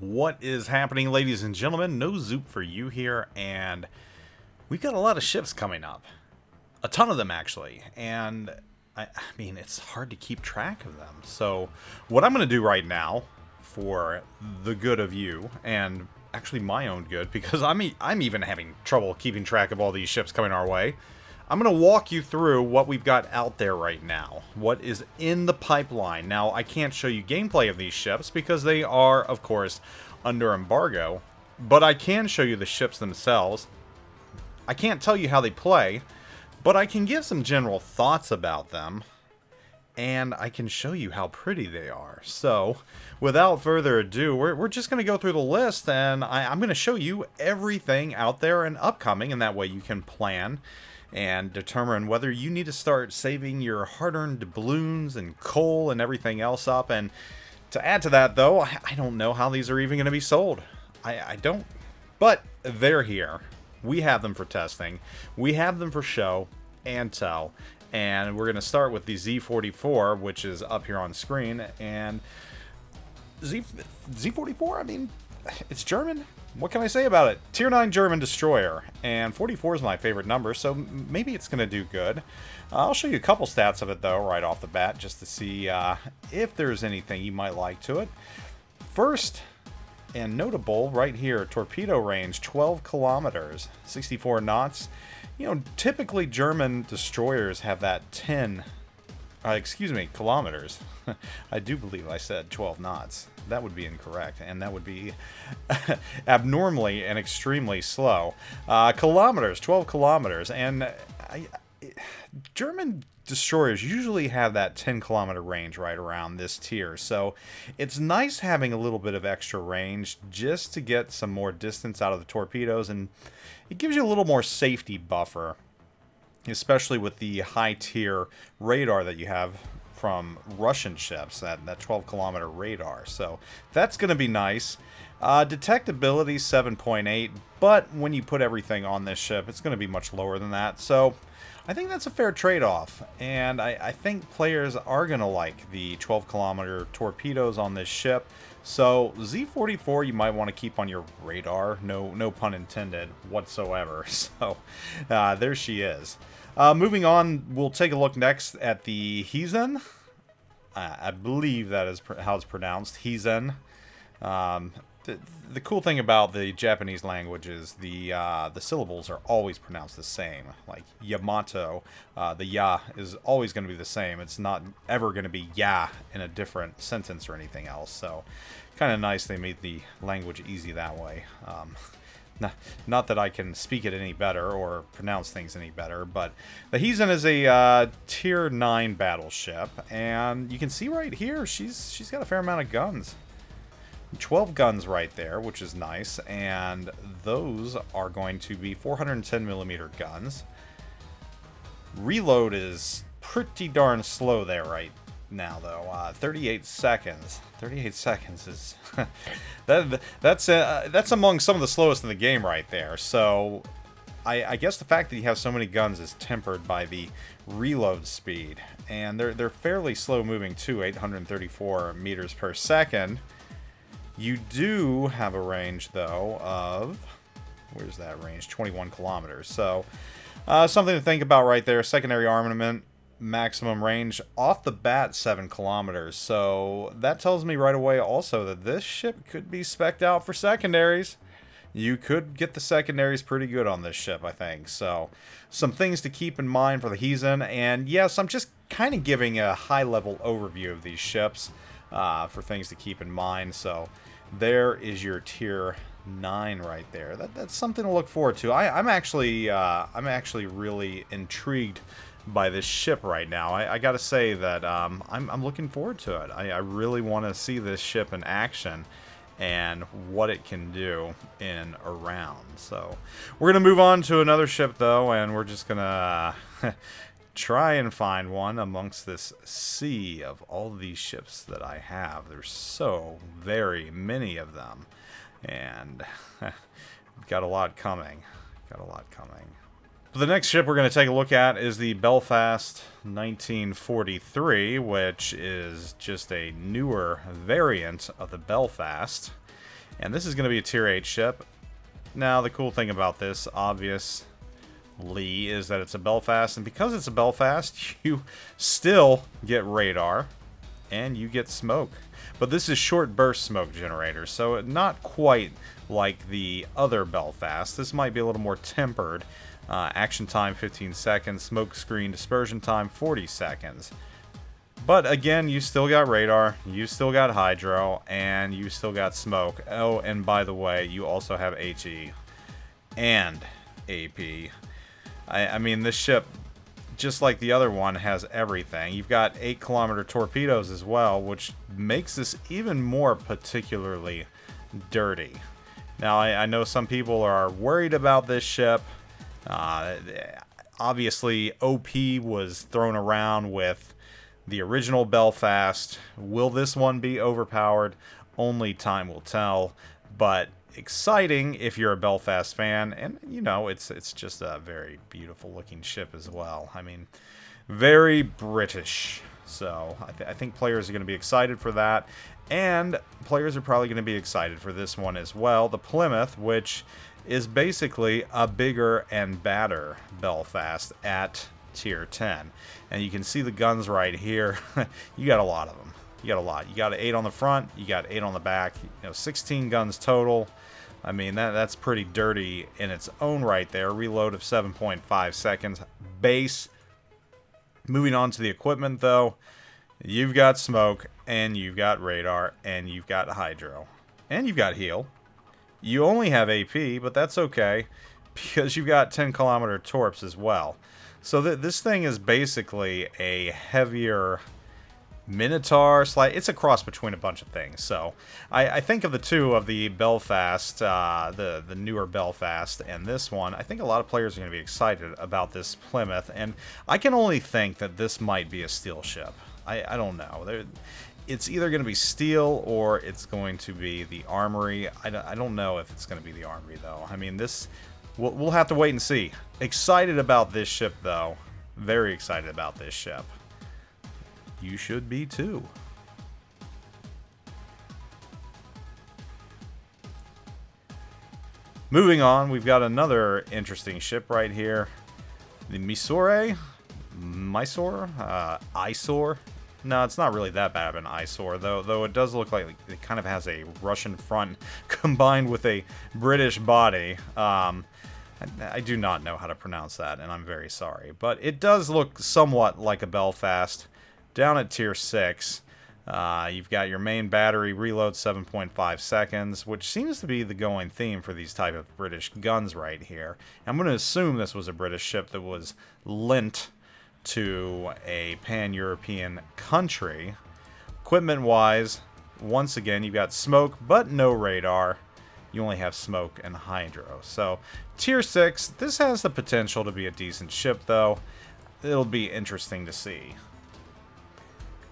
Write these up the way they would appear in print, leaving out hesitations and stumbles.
What is happening, ladies and gentlemen? NoZoupForYou here, and we've got a lot of ships coming up. A ton of them, actually, and I mean, it's hard to keep track of them. So what I'm going to do right now, for the good of you, and actually my own good, because I'm even having trouble keeping track of all these ships coming our way, I'm going to walk you through what we've got out there right now. What is in the pipeline. Now, I can't show you gameplay of these ships because they are, of course, under embargo. But I can show you the ships themselves. I can't tell you how they play, but I can give some general thoughts about them. And I can show you how pretty they are. So, without further ado, we're just going to go through the list, and I'm going to show you everything out there and upcoming, and that way you can plan and determine whether you need to start saving your hard-earned doubloons and coal and everything else up. And to add to that, though, I don't know how these are even going to be sold. I don't. But they're here. We have them for testing. We have them for show and tell. And we're going to start with the Z44, which is up here on screen. And Z44, I mean, it's German. What can I say about it? Tier 9 German destroyer, and 44 is my favorite number, so maybe it's going to do good. I'll show you a couple stats of it, though, right off the bat, just to see if there's anything you might like to it. First, and notable, right here, torpedo range, 12 kilometers, 64 knots. You know, typically German destroyers have that 10, kilometers. I do believe I said 12 knots. That would be incorrect, and that would be abnormally and extremely slow. Kilometers, 12 kilometers, and German destroyers usually have that 10-kilometer range right around this tier, so it's nice having a little bit of extra range just to get some more distance out of the torpedoes, and it gives you a little more safety buffer, especially with the high-tier radar that you have from Russian ships, that 12-kilometer radar. So that's going to be nice. Detectability 7.8, but when you put everything on this ship, it's going to be much lower than that. So I think that's a fair trade-off, and I think players are going to like the 12-kilometer torpedoes on this ship. So Z44 you might want to keep on your radar, no pun intended whatsoever. So there she is. Moving on, we'll take a look next at the Hizen. I believe that is how it's pronounced, Hizen. The cool thing about the Japanese language is the syllables are always pronounced the same. Like Yamato, the ya is always going to be the same. It's not ever going to be ya in a different sentence or anything else. So, kind of nice they made the language easy that way. Not that I can speak it any better or pronounce things any better, but the Hizen is a Tier 9 battleship, and you can see right here she's got a fair amount of guns. 12 guns right there, which is nice, and those are going to be 410mm guns. Reload is pretty darn slow there right now, though. 38 seconds. 38 seconds is that's among some of the slowest in the game right there. So I guess the fact that you have so many guns is tempered by the reload speed, and they're fairly slow moving too, 834 meters per second. You do have a range, though, of, where's that range? 21 kilometers. So, something to think about right there. Secondary armament, maximum range, off the bat, 7 kilometers. So, that tells me right away also that this ship could be spec'd out for secondaries. You could get the secondaries pretty good on this ship, I think. So, some things to keep in mind for the Hizen. And, yes, I'm just kind of giving a high-level overview of these ships for things to keep in mind. So, there is your Tier 9 right there. That's something to look forward to. I'm actually really intrigued by this ship right now. I gotta say that I'm looking forward to it. I really want to see this ship in action and what it can do in a round. So we're gonna move on to another ship, though, and we're just gonna try and find one amongst this sea of all these ships that I have. There's so very many of them, and got a lot coming. The next ship we're going to take a look at is the Belfast 1943, which is just a newer variant of the Belfast. And this is going to be a tier 8 ship. Now, the cool thing about this, obviously, is that it's a Belfast. And because it's a Belfast, you still get radar and you get smoke. But this is short burst smoke generator, so not quite like the other Belfast. This might be a little more tempered. Action time 15 seconds, smoke screen dispersion time 40 seconds. But again, you still got radar, you still got hydro, and you still got smoke. Oh, and by the way, you also have HE and AP. I mean, this ship, just like the other one, has everything. You've got 8-kilometer torpedoes as well, which makes this even more particularly dirty. Now, I know some people are worried about this ship. Obviously, OP was thrown around with the original Belfast. Will this one be overpowered? Only time will tell. But exciting if you're a Belfast fan, and you know, it's just a very beautiful looking ship as well. I mean, very British. So I think players are going to be excited for that, and players are probably going to be excited for this one as well, the Plymouth, which is basically a bigger and badder Belfast at tier 10. And you can see the guns right here. You got a lot of them. You got a lot. You got 8 on the front, you got 8 on the back, 16 guns total. I mean, that's pretty dirty in its own right there. Reload of 7.5 seconds. Base. Moving on to the equipment, though. You've got smoke, and you've got radar, and you've got hydro. And you've got heal. You only have AP, but that's okay, because you've got 10-kilometer torps as well. So this thing is basically a heavier Minotaur. It's a cross between a bunch of things. So I think of the two, of the Belfast, the newer Belfast, and this one, I think a lot of players are going to be excited about this Plymouth. And I can only think that this might be a steel ship. I don't know. It's either going to be steel or it's going to be the armory. I don't know if it's going to be the armory, though. I mean, this... We'll have to wait and see. Excited about this ship, though. Very excited about this ship. You should be, too. Moving on, we've got another interesting ship right here. The Mysore? Eyesore? No, it's not really that bad of an eyesore, though it does look like it kind of has a Russian front combined with a British body. I do not know how to pronounce that, and I'm very sorry. But it does look somewhat like a Belfast. Down at tier 6, you've got your main battery, reload 7.5 seconds, which seems to be the going theme for these type of British guns right here. I'm going to assume this was a British ship that was lent to a pan-European country. Equipment-wise, once again, you've got smoke, but no radar. You only have smoke and hydro. So, tier 6, this has the potential to be a decent ship, though. It'll be interesting to see.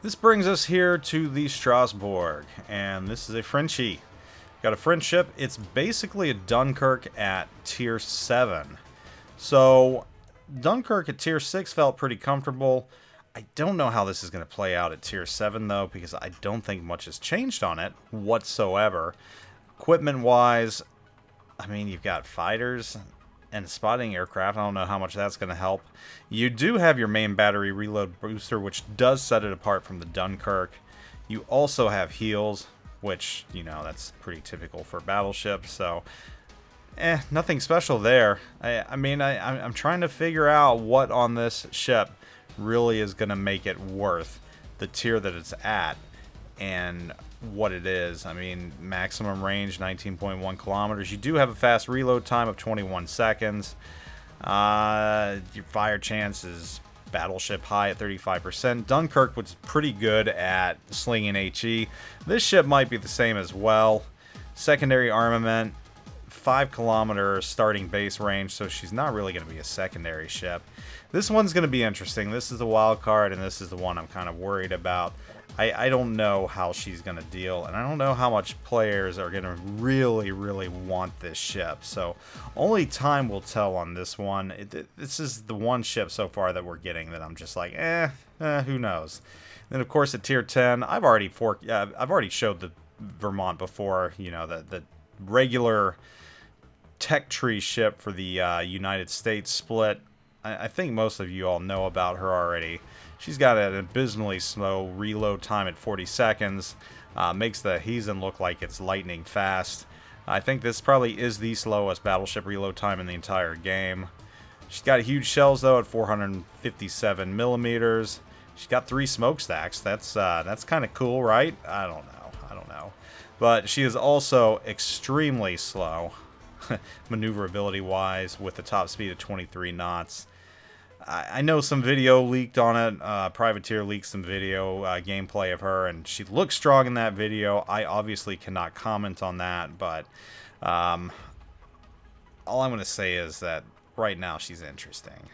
This brings us here to the Strasbourg, and this is a Frenchie. Got a French ship. It's basically a Dunkirk at tier 7. So, Dunkirk at tier 6 felt pretty comfortable. I don't know how this is going to play out at tier 7, though, because I don't think much has changed on it whatsoever. Equipment-wise, I mean, you've got fighters and spotting aircraft. I don't know how much that's going to help. You do have your main battery reload booster, which does set it apart from the Dunkirk. You also have heals, which, that's pretty typical for battleships, so... nothing special there. I'm trying to figure out what on this ship really is going to make it worth the tier that it's at and what it is. I mean, maximum range 19.1 kilometers. You do have a fast reload time of 21 seconds. Your fire chance is battleship high at 35%. Dunkirk was pretty good at slinging HE. This ship might be the same as well. Secondary armament, 5-kilometer starting base range, so she's not really going to be a secondary ship. This one's going to be interesting. This is the wild card, and this is the one I'm kind of worried about. I don't know how she's going to deal, and I don't know how much players are going to really, really want this ship. So only time will tell on this one. This is the one ship so far that we're getting that I'm just like, who knows. Then of course at tier 10, I've already showed the Vermont before, the regular tech tree ship for the United States split. I think most of you all know about her already. She's got an abysmally slow reload time at 40 seconds. Makes the Hizen look like it's lightning fast. I think this probably is the slowest battleship reload time in the entire game. She's got huge shells though at 457 millimeters. She's got 3 smokestacks. That's kind of cool, right? I don't know. But she is also extremely slow, maneuverability wise, with the top speed of 23 knots. I know some video leaked on it. Privateer leaked some video gameplay of her, and she looks strong in that video. I obviously cannot comment on that, but all I'm going to say is that right now she's interesting.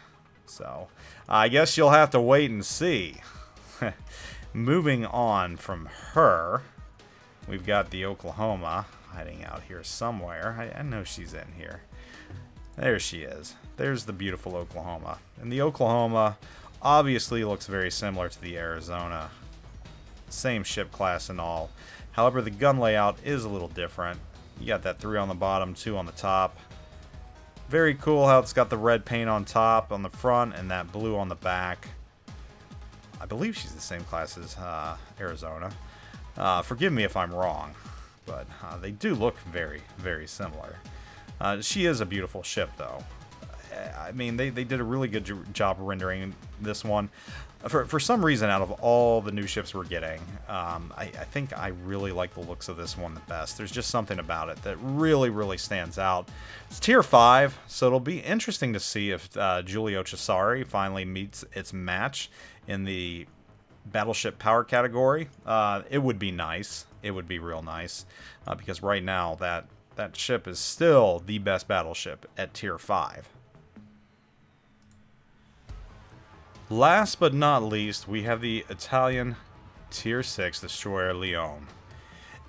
So I guess you'll have to wait and see. Moving on from her, we've got the Oklahoma hiding out here somewhere. I know she's in here. There she is. There's the beautiful Oklahoma. And the Oklahoma obviously looks very similar to the Arizona. Same ship class and all. However, the gun layout is a little different. You got that 3 on the bottom, 2 on the top. Very cool how it's got the red paint on top on the front and that blue on the back. I believe she's the same class as Arizona. Forgive me if I'm wrong, but they do look very, very similar. She is a beautiful ship, though. I mean, they did a really good job rendering this one. For some reason, out of all the new ships we're getting, I think I really like the looks of this one the best. There's just something about it that really, really stands out. It's Tier 5, so it'll be interesting to see if Giulio Cesare finally meets its match in the battleship power category. It would be nice. It would be real nice, because right now that ship is still the best battleship at Tier 5. Last but not least, we have the Italian Tier 6 destroyer Leone.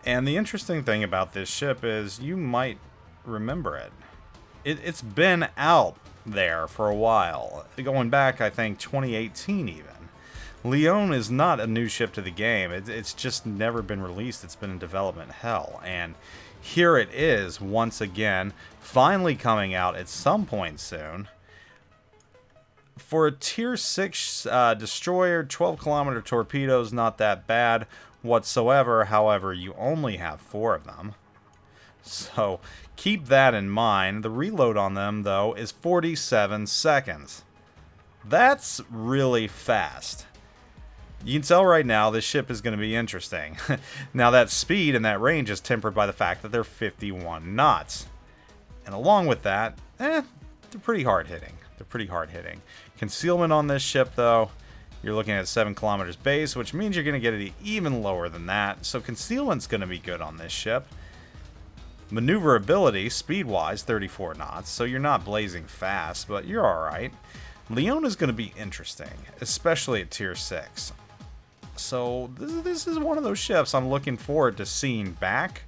And the interesting thing about this ship is you might remember it. It's been out there for a while, going back, I think, 2018 even. Leone is not a new ship to the game. It's just never been released. It's been in development hell. And here it is, once again, finally coming out at some point soon. For a Tier 6 destroyer, 12-kilometer torpedoes, not that bad whatsoever. However, you only have 4 of them. So keep that in mind. The reload on them, though, is 47 seconds. That's really fast. You can tell right now this ship is going to be interesting. Now that speed and that range is tempered by the fact that they're 51 knots. And along with that, they're pretty hard hitting. They're pretty hard hitting. Concealment on this ship, though, you're looking at 7 kilometers base, which means you're going to get it even lower than that. So concealment's going to be good on this ship. Maneuverability, speed-wise, 34 knots. So you're not blazing fast, but you're alright. Leone is going to be interesting, especially at Tier 6. So this is one of those ships I'm looking forward to seeing back.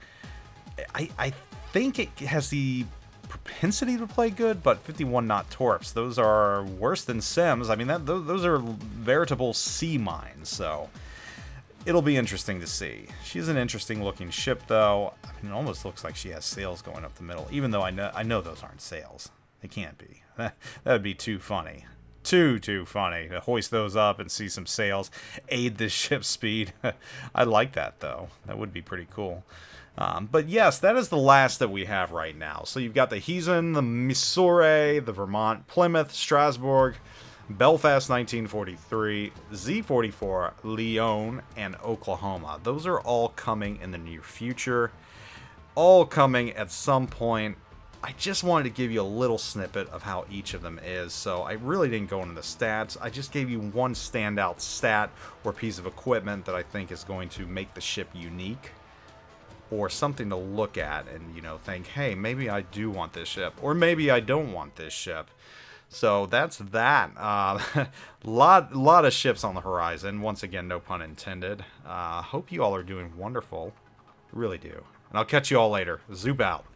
I think it has the propensity to play good, but 51 knot torps, those are worse than Sims. I mean, those are veritable sea mines, so it'll be interesting to see. She's an interesting looking ship, though. I mean, it almost looks like she has sails going up the middle, even though I know those aren't sails. They can't be. That would be too funny. Too funny to hoist those up and see some sails aid this ship's speed. I like that, though. That would be pretty cool. But yes, that is the last that we have right now. So you've got the Hizen, the Mysore, the Vermont, Plymouth, Strasbourg, Belfast 1943, Z44, Leone, and Oklahoma. Those are all coming in the near future. All coming at some point. I just wanted to give you a little snippet of how each of them is, so I really didn't go into the stats. I just gave you one standout stat or piece of equipment that I think is going to make the ship unique, or something to look at and, think, hey, maybe I do want this ship, or maybe I don't want this ship. So that's that. Lot of ships on the horizon. Once again, no pun intended. Hope you all are doing wonderful. Really do. And I'll catch you all later. Zoop out.